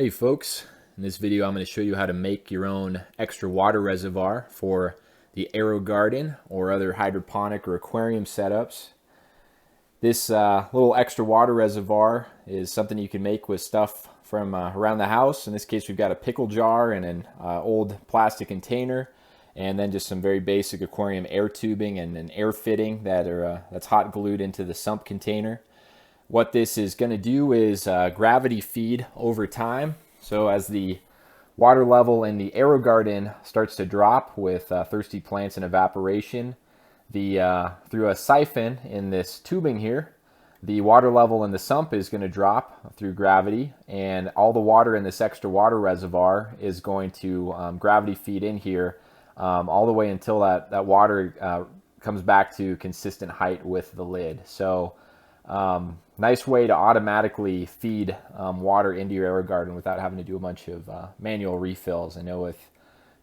Hey folks, in this video I'm going to show you how to make your own extra water reservoir for the AeroGarden or other hydroponic or aquarium setups. This little extra water reservoir is something you can make with stuff from around the house. In this case we've got a pickle jar and an old plastic container, and then just some very basic aquarium air tubing and an air fitting that's hot glued into the sump container. What this is going to do is gravity feed over time. So as the water level in the AeroGarden starts to drop with thirsty plants and evaporation, through a siphon in this tubing here, the water level in the sump is going to drop through gravity, and all the water in this extra water reservoir is going to gravity feed in here all the way until that water comes back to consistent height with the lid. So nice way to automatically feed water into your AeroGarden without having to do a bunch of manual refills. I know with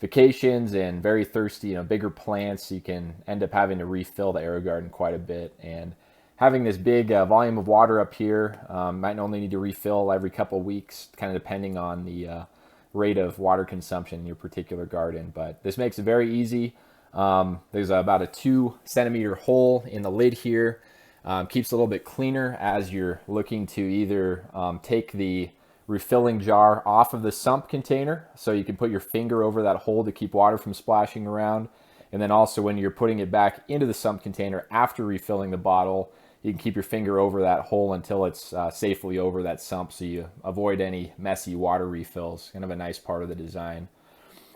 vacations and very thirsty, bigger plants, you can end up having to refill the AeroGarden quite a bit. And having this big volume of water up here, might only need to refill every couple of weeks, kind of depending on the rate of water consumption in your particular garden. But this makes it very easy. There's about a 2 centimeter hole in the lid here. Keeps it a little bit cleaner as you're looking to either take the refilling jar off of the sump container, so you can put your finger over that hole to keep water from splashing around. And then also when you're putting it back into the sump container after refilling the bottle, you can keep your finger over that hole until it's safely over that sump, so you avoid any messy water refills. Kind of a nice part of the design.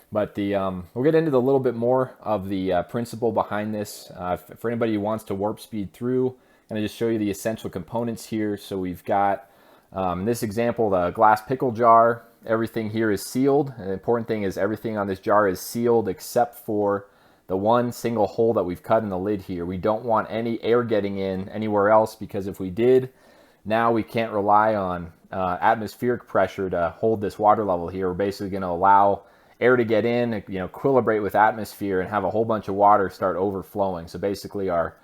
But we'll get into a little bit more of the principle behind this. For anybody who wants to warp speed through, I'm going to just show you the essential components here. So we've got, in this example, the glass pickle jar. Everything here is sealed. And the important thing is everything on this jar is sealed except for the one single hole that we've cut in the lid here. We don't want any air getting in anywhere else, because if we did, now we can't rely on atmospheric pressure to hold this water level here. We're basically going to allow air to get in, equilibrate with atmosphere, and have a whole bunch of water start overflowing. So basically our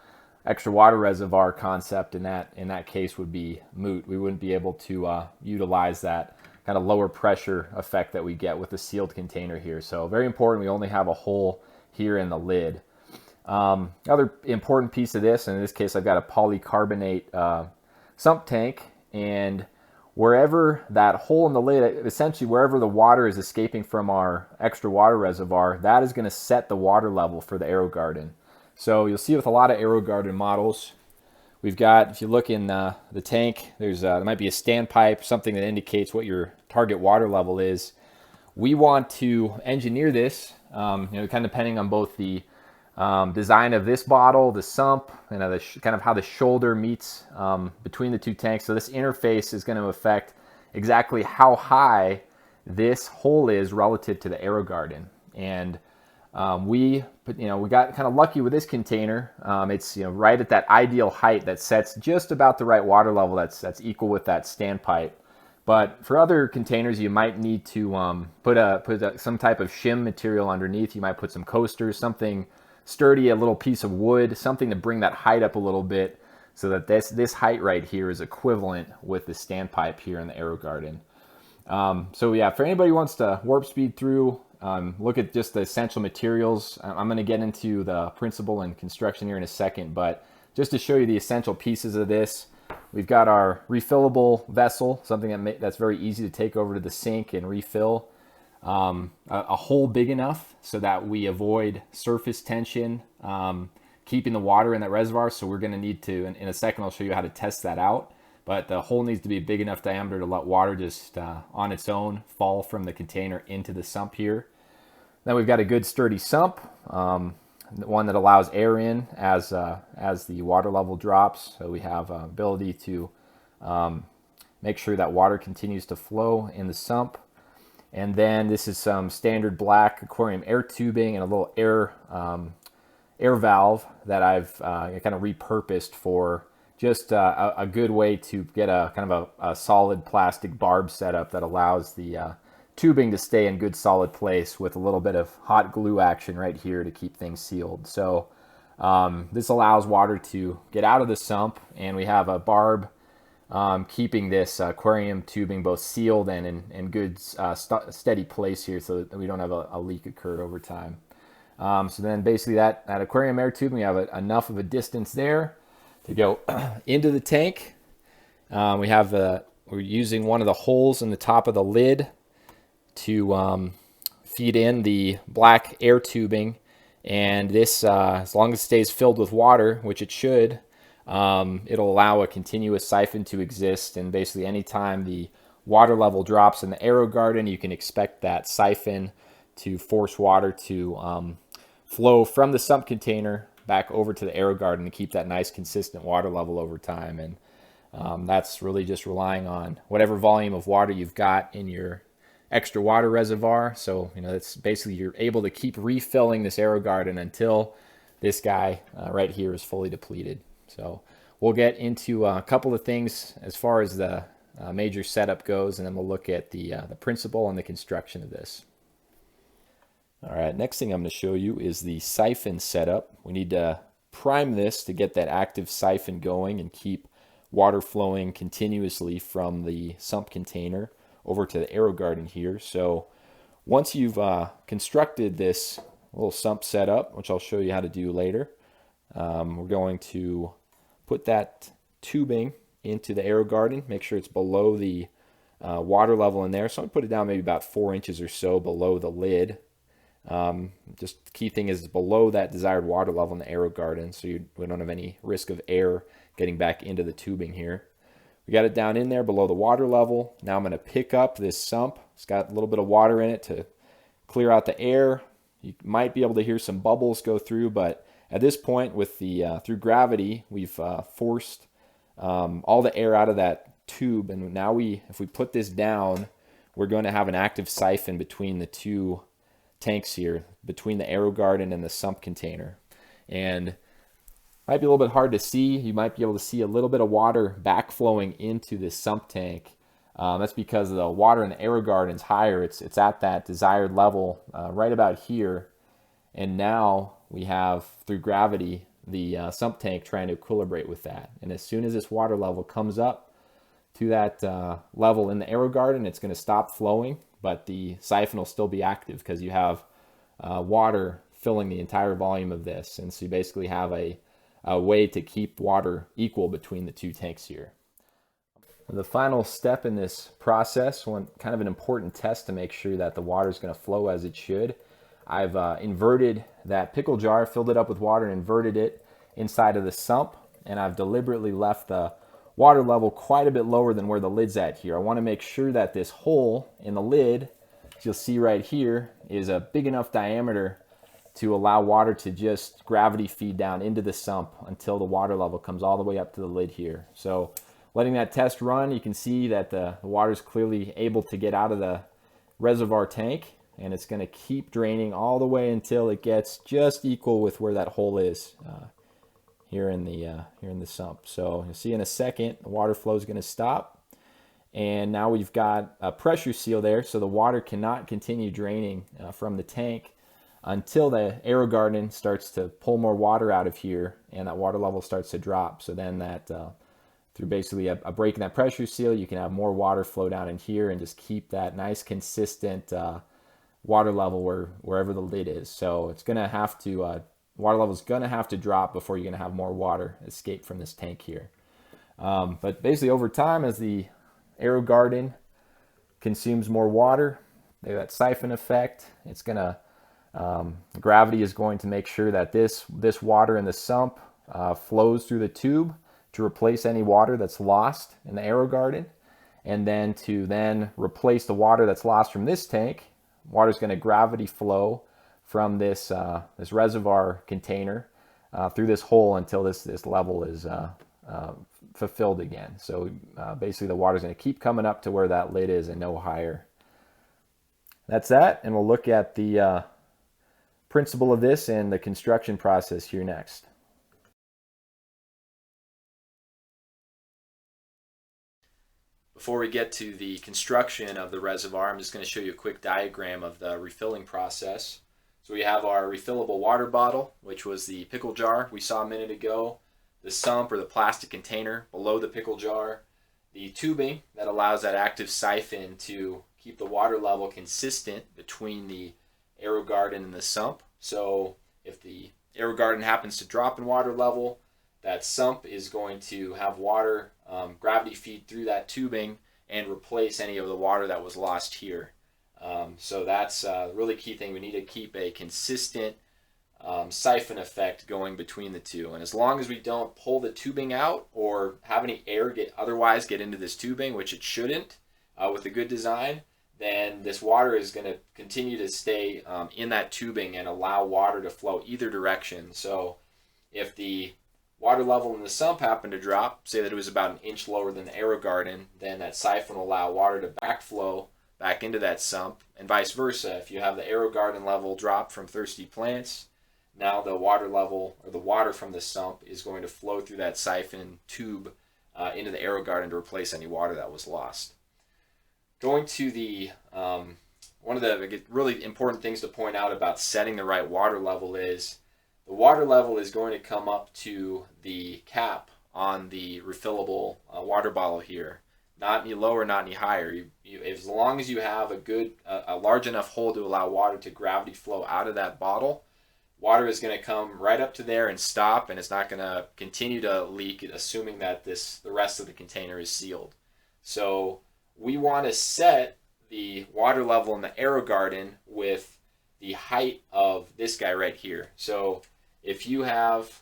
extra water reservoir concept in that case would be moot. We wouldn't be able to utilize that kind of lower pressure effect that we get with the sealed container here. So very important, we only have a hole here in the lid. Other important piece of this, and in this case I've got a polycarbonate sump tank, and wherever that hole in the lid, essentially wherever the water is escaping from our extra water reservoir, that is going to set the water level for the AeroGarden. So you'll see with a lot of AeroGarden models, we've got, if you look in the tank, there might be a standpipe, something that indicates what your target water level is. We want to engineer this, kind of depending on both the design of this bottle, the sump, kind of how the shoulder meets between the two tanks. So this interface is going to affect exactly how high this hole is relative to the AeroGarden. And we got kind of lucky with this container. It's right at that ideal height that sets just about the right water level that's equal with that standpipe. But for other containers, you might need to put some type of shim material underneath. You might put some coasters, something sturdy, a little piece of wood, something to bring that height up a little bit, so that this height right here is equivalent with the standpipe here in the AeroGarden. So yeah, for anybody who wants to warp speed through, look at just the essential materials. I'm going to get into the principle and construction here in a second, but just to show you the essential pieces of this, we've got our refillable vessel, something that's very easy to take over to the sink and refill. A hole big enough so that we avoid surface tension, keeping the water in that reservoir. So we're going to need to, in a second I'll show you how to test that out, but the hole needs to be big enough diameter to let water just on its own fall from the container into the sump here. Then we've got a good sturdy sump, one that allows air in as the water level drops. So we have ability to make sure that water continues to flow in the sump. And then this is some standard black aquarium air tubing and a little air valve that I've kind of repurposed for just a good way to get a kind of a solid plastic barb setup that allows the tubing to stay in good solid place with a little bit of hot glue action right here to keep things sealed. So this allows water to get out of the sump, and we have a barb keeping this aquarium tubing both sealed and in good steady place here so that we don't have a leak occur over time. So then basically that aquarium air tubing, we have enough of a distance there to go into the tank. We're using one of the holes in the top of the lid to feed in the black air tubing, and this, as long as it stays filled with water, which it should, it'll allow a continuous siphon to exist. And basically anytime the water level drops in the AeroGarden, you can expect that siphon to force water to flow from the sump container back over to the AeroGarden to keep that nice consistent water level over time. And that's really just relying on whatever volume of water you've got in your extra water reservoir. So, it's basically you're able to keep refilling this AeroGarden until this guy right here is fully depleted. So we'll get into a couple of things as far as the major setup goes, and then we'll look at the principle and the construction of this. All right, next thing I'm going to show you is the siphon setup. We need to prime this to get that active siphon going and keep water flowing continuously from the sump container over to the AeroGarden here. So once you've constructed this little sump setup, which I'll show you how to do later, we're going to put that tubing into the AeroGarden, make sure it's below the water level in there. So I'm going to put it down maybe about 4 inches or so below the lid. Just the key thing is below that desired water level in the AeroGarden, so we don't have any risk of air getting back into the tubing here. We got it down in there below the water level. Now I'm going to pick up this sump. It's got a little bit of water in it to clear out the air. You might be able to hear some bubbles go through, but at this point, with the through gravity, we've forced all the air out of that tube. And now if we put this down, we're going to have an active siphon between the two tanks here, between the AeroGarden and the sump container. And might be a little bit hard to see. You might be able to see a little bit of water backflowing into this sump tank. That's because the water in the AeroGarden is higher. It's at that desired level right about here. And now we have, through gravity, the sump tank trying to equilibrate with that. And as soon as this water level comes up to that level in the AeroGarden, it's going to stop flowing, but the siphon will still be active because you have water filling the entire volume of this. And so you basically have a way to keep water equal between the two tanks here. The final step in this process, kind of an important test to make sure that the water is going to flow as it should. I've inverted that pickle jar, filled it up with water, and inverted it inside of the sump, and I've deliberately left the water level quite a bit lower than where the lid's at here. I want to make sure that this hole in the lid, as you'll see right here, is a big enough diameter to allow water to just gravity feed down into the sump until the water level comes all the way up to the lid here. So letting that test run, you can see that the water is clearly able to get out of the reservoir tank, and it's going to keep draining all the way until it gets just equal with where that hole is here in the sump. So you'll see in a second the water flow is going to stop, and now we've got a pressure seal there, so the water cannot continue draining from the tank until the AeroGarden starts to pull more water out of here and that water level starts to drop. So then that through basically a break in that pressure seal, you can have more water flow down in here and just keep that nice consistent water level wherever the lid is. So it's going to have to, water level is going to have to drop before you're going to have more water escape from this tank here. But basically over time, as the AeroGarden consumes more water, that siphon effect, it's going to, gravity is going to make sure that this water in the sump flows through the tube to replace any water that's lost in the AeroGarden, and then to replace the water that's lost from this tank. Water is going to gravity flow from this reservoir container through this hole until this level is fulfilled again. So basically the water is going to keep coming up to where that lid is and no higher. That's that, and we'll look at the principle of this and the construction process here next. Before we get to the construction of the reservoir, I'm just going to show you a quick diagram of the refilling process. So we have our refillable water bottle, which was the pickle jar we saw a minute ago, the sump or the plastic container below the pickle jar, the tubing that allows that active siphon to keep the water level consistent between the AeroGarden and the sump. So if the AeroGarden happens to drop in water level, that sump is going to have water gravity feed through that tubing and replace any of the water that was lost here. So that's a really key thing. We need to keep a consistent siphon effect going between the two. And as long as we don't pull the tubing out or have any air otherwise get into this tubing, which it shouldn't with a good design, then this water is going to continue to stay in that tubing and allow water to flow either direction. So if the water level in the sump happened to drop, say that it was about an inch lower than the AeroGarden, then that siphon will allow water to backflow back into that sump, and vice versa. If you have the AeroGarden level drop from thirsty plants, now the water level, or the water from the sump, is going to flow through that siphon tube into the AeroGarden to replace any water that was lost. Going to the, one of the really important things to point out about setting the right water level is the water level is going to come up to the cap on the refillable water bottle here. Not any lower, not any higher. As long as you have a large enough hole to allow water to gravity flow out of that bottle, water is going to come right up to there and stop, and it's not going to continue to leak, assuming that the rest of the container is sealed. So we want to set the water level in the AeroGarden with the height of this guy right here. So if you have,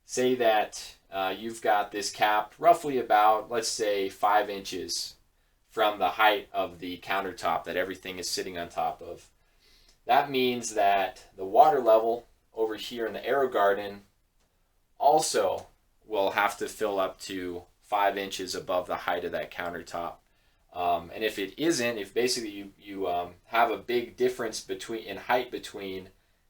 say that you've got this cap roughly about, let's say, 5 inches from the height of the countertop that everything is sitting on top of. That means that the water level over here in the AeroGarden also will have to fill up to 5 inches above the height of that countertop. And if it isn't, if basically you have a big difference in height between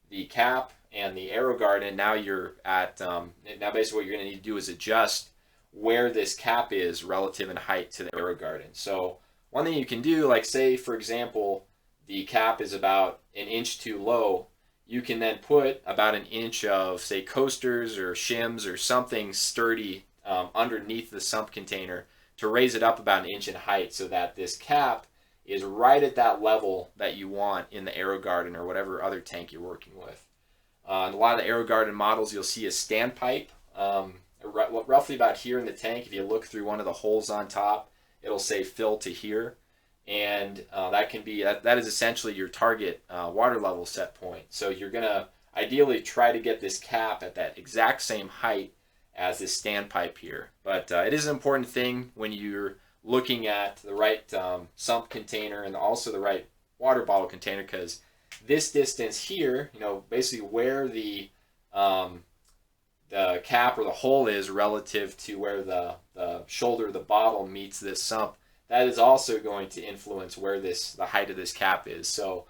the cap and the AeroGarden, now you're at, now basically what you're going to need to do is adjust where this cap is relative in height to the AeroGarden. So one thing you can do, like say for example, the cap is about an inch too low, you can then put about an inch of, say, coasters or shims or something sturdy underneath the sump container to raise it up about an inch in height so that this cap is right at that level that you want in the AeroGarden or whatever other tank you're working with. In a lot of the AeroGarden models, you'll see a standpipe roughly about here in the tank. If you look through one of the holes on top, it'll say fill to here. And that is essentially your target water level set point. So you're going to ideally try to get this cap at that exact same height as this standpipe here. But it is an important thing when you're looking at the right sump container and also the right water bottle container, because this distance here, basically where the cap or the hole is relative to where the shoulder of the bottle meets this sump, that is also going to influence where the height of this cap is. So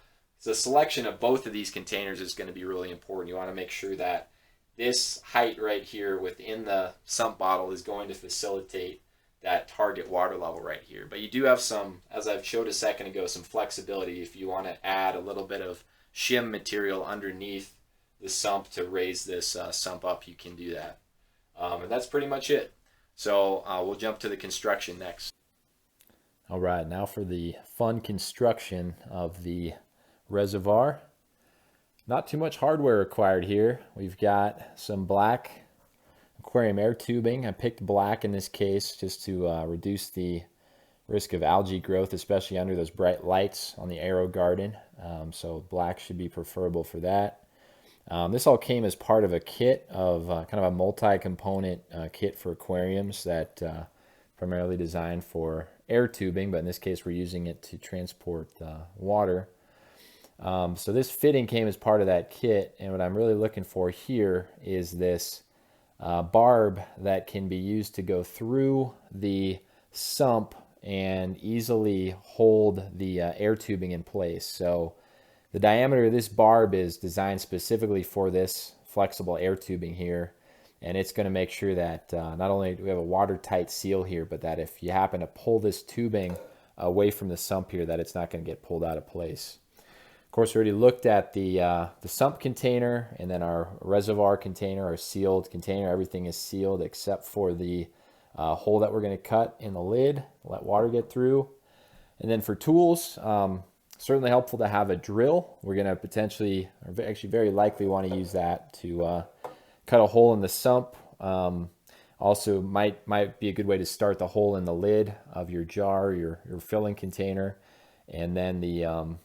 the selection of both of these containers is going to be really important. You want to make sure that this height right here within the sump bottle is going to facilitate that target water level right here. But you do have some, as I've showed a second ago, some flexibility if you want to add a little bit of shim material underneath the sump to raise this sump up, you can do that. And that's pretty much it. So we'll jump to the construction next. All right, now for the fun construction of the reservoir. Not too much hardware required here. We've got some black aquarium air tubing. I picked black in this case just to reduce the risk of algae growth, especially under those bright lights on the AeroGarden. So black should be preferable for that. This all came as part of a kit of kind of a multi-component kit for aquariums that primarily designed for air tubing, but in this case we're using it to transport water. So this fitting came as part of that kit, and what I'm really looking for here is this barb that can be used to go through the sump and easily hold the air tubing in place. So the diameter of this barb is designed specifically for this flexible air tubing here, and it's going to make sure that not only do we have a watertight seal here, but that if you happen to pull this tubing away from the sump here, that it's not going to get pulled out of place. Of course, we already looked at the sump container and then our reservoir container, our sealed container. Everything is sealed except for the hole that we're going to cut in the lid, let water get through. And then for tools, certainly helpful to have a drill. We're going to potentially, or actually very likely want to use that to cut a hole in the sump. Also might be a good way to start the hole in the lid of your jar, your filling container. And then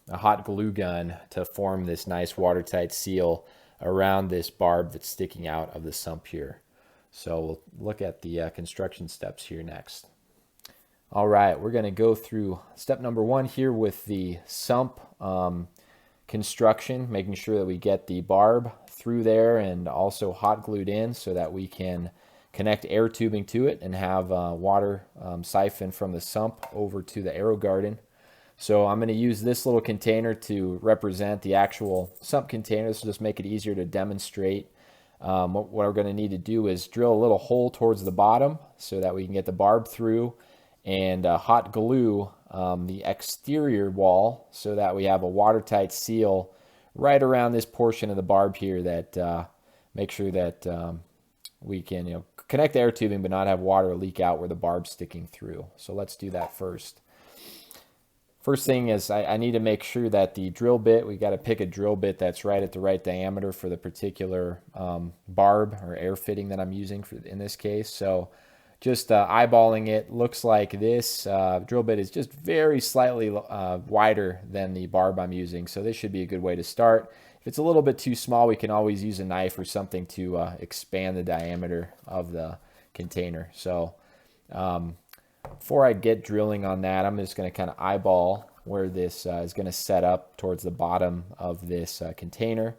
a hot glue gun to form this nice watertight seal around this barb that's sticking out of the sump here. So we'll look at the construction steps here next. All right, we're going to go through step number 1 here with the sump construction, making sure that we get the barb through there and also hot glued in so that we can connect air tubing to it and have water siphon from the sump over to the AeroGarden. So I'm going to use this little container to represent the actual sump container. This will just make it easier to demonstrate. What we're going to need to do is drill a little hole towards the bottom so that we can get the barb through, and hot glue the exterior wall so that we have a watertight seal right around this portion of the barb here that make sure that we can connect the air tubing but not have water leak out where the barb's sticking through. So let's do that first. First thing is I need to make sure that the drill bit, we got to pick a drill bit that's right at the right diameter for the particular barb or air fitting that I'm using in this case. So just eyeballing it, looks like this drill bit is just very slightly wider than the barb I'm using. So this should be a good way to start. If it's a little bit too small, we can always use a knife or something to expand the diameter of the container. So before I get drilling on that, I'm just going to kind of eyeball where this is going to set up towards the bottom of this container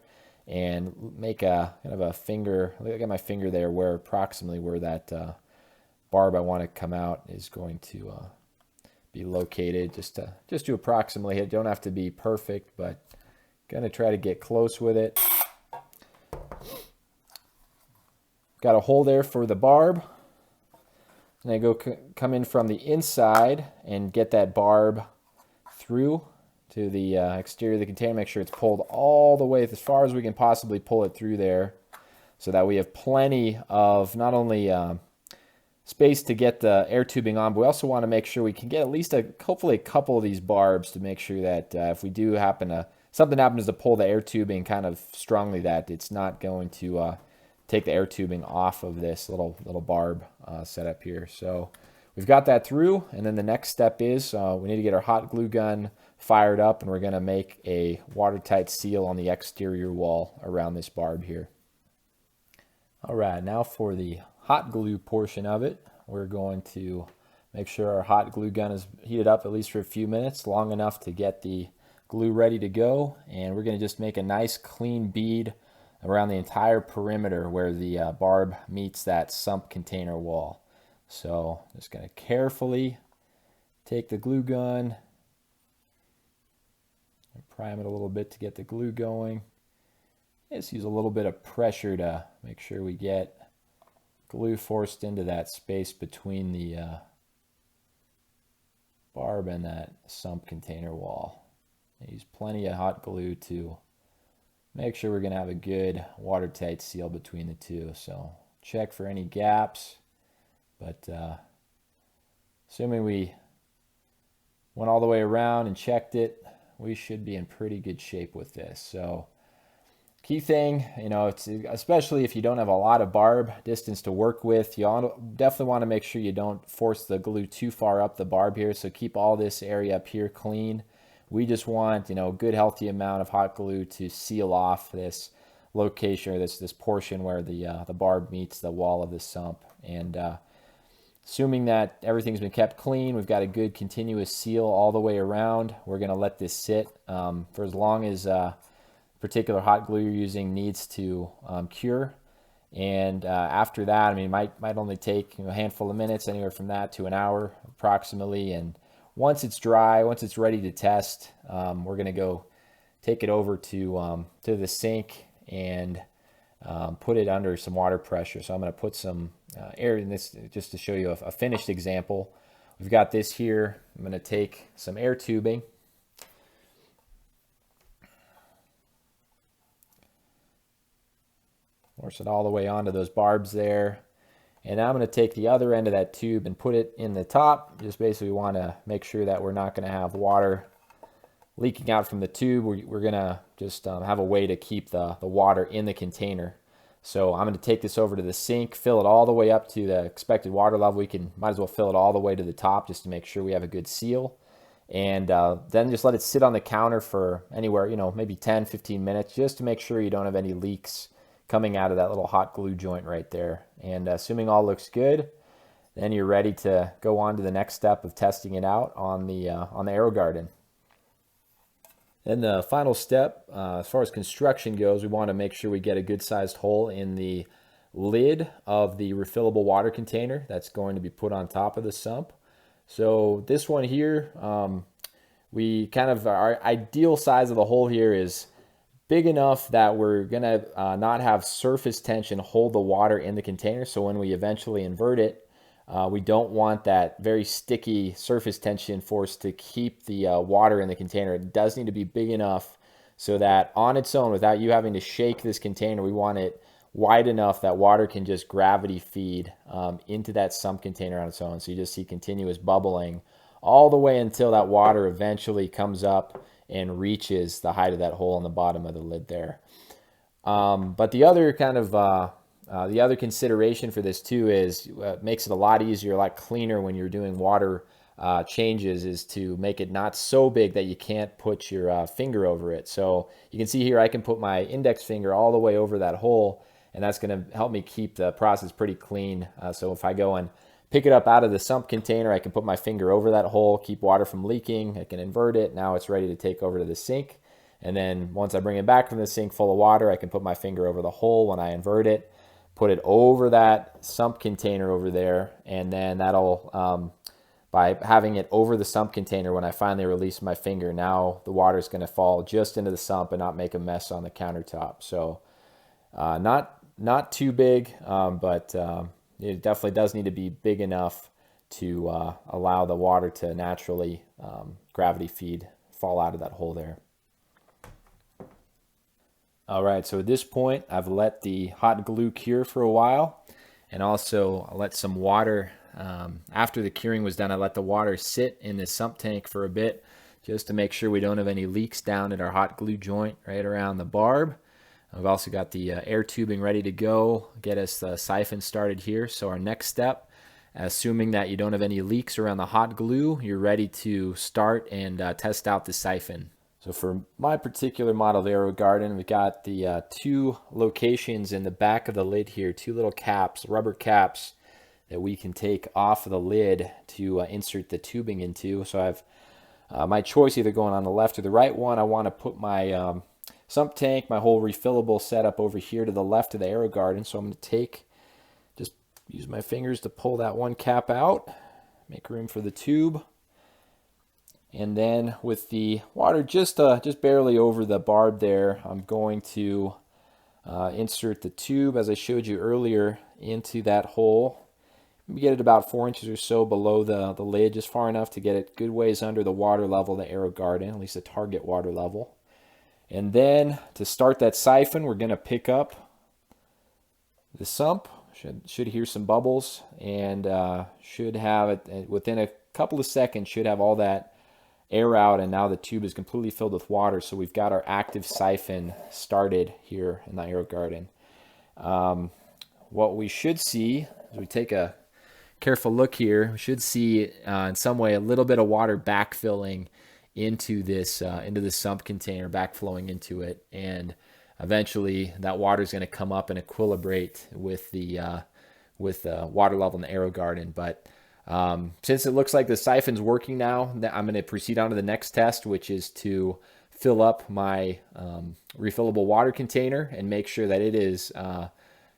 and make a kind of a finger. Look at my finger there, where approximately where that barb I want to come out is going to be located. Just to approximately hit. Don't have to be perfect, but going to try to get close with it. Got a hole there for the barb. And I come in from the inside and get that barb through to the exterior of the container. Make sure it's pulled all the way as far as we can possibly pull it through there, so that we have plenty of not only space to get the air tubing on, but we also want to make sure we can get at least hopefully a couple of these barbs to make sure that if we do something happens to pull the air tubing kind of strongly, that it's not going to take the air tubing off of this little barb setup here. So we've got that through, and then the next step is we need to get our hot glue gun fired up, and we're going to make a watertight seal on the exterior wall around this barb here. All right, now for the hot glue portion of it, we're going to make sure our hot glue gun is heated up at least for a few minutes, long enough to get the glue ready to go, and we're going to just make a nice clean bead around the entire perimeter where the barb meets that sump container wall. So just going to carefully take the glue gun and prime it a little bit to get the glue going. Just use a little bit of pressure to make sure we get glue forced into that space between the barb and that sump container wall. Use plenty of hot glue to make sure we're going to have a good watertight seal between the two. So check for any gaps, but assuming we went all the way around and checked it, we should be in pretty good shape with this. So key thing, it's especially if you don't have a lot of barb distance to work with, you definitely want to make sure you don't force the glue too far up the barb here. So keep all this area up here clean. We just want, a good healthy amount of hot glue to seal off this location, or this portion where the barb meets the wall of the sump. And assuming that everything's been kept clean, we've got a good continuous seal all the way around. We're going to let this sit for as long as particular hot glue you're using needs to cure. And after that, it might only take a handful of minutes, anywhere from that to an hour approximately. And once it's dry, once it's ready to test, we're going to go take it over to the sink and put it under some water pressure. So I'm going to put some air in this just to show you a finished example. We've got this here. I'm going to take some air tubing. Force it all the way onto those barbs there. And now I'm going to take the other end of that tube and put it in the top. Just basically want to make sure that we're not going to have water leaking out from the tube. We're going to just have a way to keep the water in the container. So I'm going to take this over to the sink, fill it all the way up to the expected water level. Might as well fill it all the way to the top just to make sure we have a good seal. And then just let it sit on the counter for anywhere, maybe 10, 15 minutes, just to make sure you don't have any leaks coming out of that little hot glue joint right there. And assuming all looks good, then you're ready to go on to the next step of testing it out on the AeroGarden. Then the final step, as far as construction goes, we want to make sure we get a good sized hole in the lid of the refillable water container that's going to be put on top of the sump. So this one here, our ideal size of the hole here is big enough that we're gonna not have surface tension hold the water in the container. So when we eventually invert it, we don't want that very sticky surface tension force to keep the water in the container. It does need to be big enough so that on its own, without you having to shake this container, we want it wide enough that water can just gravity feed into that sump container on its own. So you just see continuous bubbling all the way until that water eventually comes up and reaches the height of that hole on the bottom of the lid there. But the other the other consideration for this too is makes it a lot easier, a lot cleaner when you're doing water changes, is to make it not so big that you can't put your finger over it. So you can see here I can put my index finger all the way over that hole, and that's going to help me keep the process pretty clean. So if I go and pick it up out of the sump container, I can put my finger over that hole, keep water from leaking. I can invert it. Now it's ready to take over to the sink. And then once I bring it back from the sink full of water, I can put my finger over the hole when I invert it, put it over that sump container over there, and then that'll, by having it over the sump container, when I finally release my finger, now the water is going to fall just into the sump and not make a mess on the countertop. So not too big, but it definitely does need to be big enough to allow the water to naturally gravity feed, fall out of that hole there. All right, so at this point, I've let the hot glue cure for a while, and also I let some water, after the curing was done, I let the water sit in the sump tank for a bit, just to make sure we don't have any leaks down at our hot glue joint right around the barb. I've also got the air tubing ready to go, get us the siphon started here. So our next step, assuming that you don't have any leaks around the hot glue, you're ready to start and test out the siphon. So for my particular model of AeroGarden, we've got the two locations in the back of the lid here, two little caps, rubber caps that we can take off of the lid to insert the tubing into. So I have my choice either going on the left or the right one. I want to put my sump tank, my whole refillable setup over here to the left of the AeroGarden. So I'm going to just use my fingers to pull that one cap out, make room for the tube. And then with the water just barely over the barb there, I'm going to insert the tube, as I showed you earlier, into that hole. We get it about 4 inches or so below the lid, just far enough to get it good ways under the water level of the AeroGarden, at least the target water level. And then to start that siphon, we're going to pick up the sump. Should hear some bubbles, and should have it within a couple of seconds, should have all that air out, and now the tube is completely filled with water. So we've got our active siphon started here in the AeroGarden. What we should see, as we take a careful look here, we should see in some way a little bit of water backfilling into this sump container, backflowing into it, and eventually that water is going to come up and equilibrate with the water level in the AeroGarden. But since it looks like the siphon's working now, I'm going to proceed on to the next test, which is to fill up my refillable water container and make sure that it is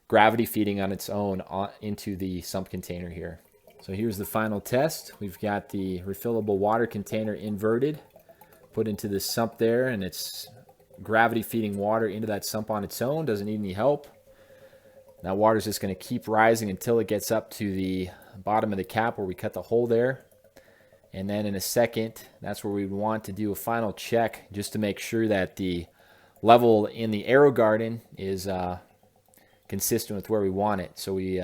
gravity feeding on its own into the sump container here. So here's the final test. We've got the refillable water container inverted, put into the sump there, and it's gravity feeding water into that sump on its own, doesn't need any help. That water is just going to keep rising until it gets up to the bottom of the cap where we cut the hole there. And then in a second, that's where we want to do a final check just to make sure that the level in the AeroGarden is consistent with where we want it. So we,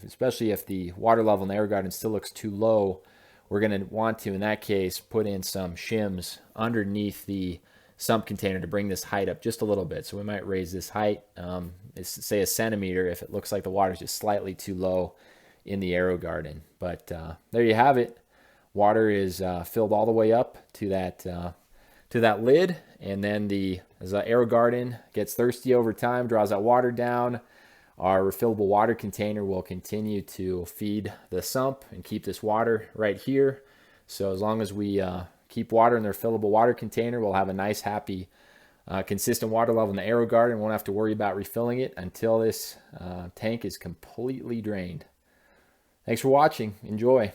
especially if the water level in the AeroGarden still looks too low, we're going to want to, in that case, put in some shims underneath the sump container to bring this height up just a little bit. So we might raise this height, say a centimeter, if it looks like the water is just slightly too low in the AeroGarden. But there you have it. Water is filled all the way up to that lid, and then as the AeroGarden gets thirsty over time, draws that water down, our refillable water container will continue to feed the sump and keep this water right here. So as long as we keep water in the refillable water container, we'll have a nice, happy, consistent water level in the AeroGarden. Won't have to worry about refilling it until this tank is completely drained. Thanks for watching. Enjoy.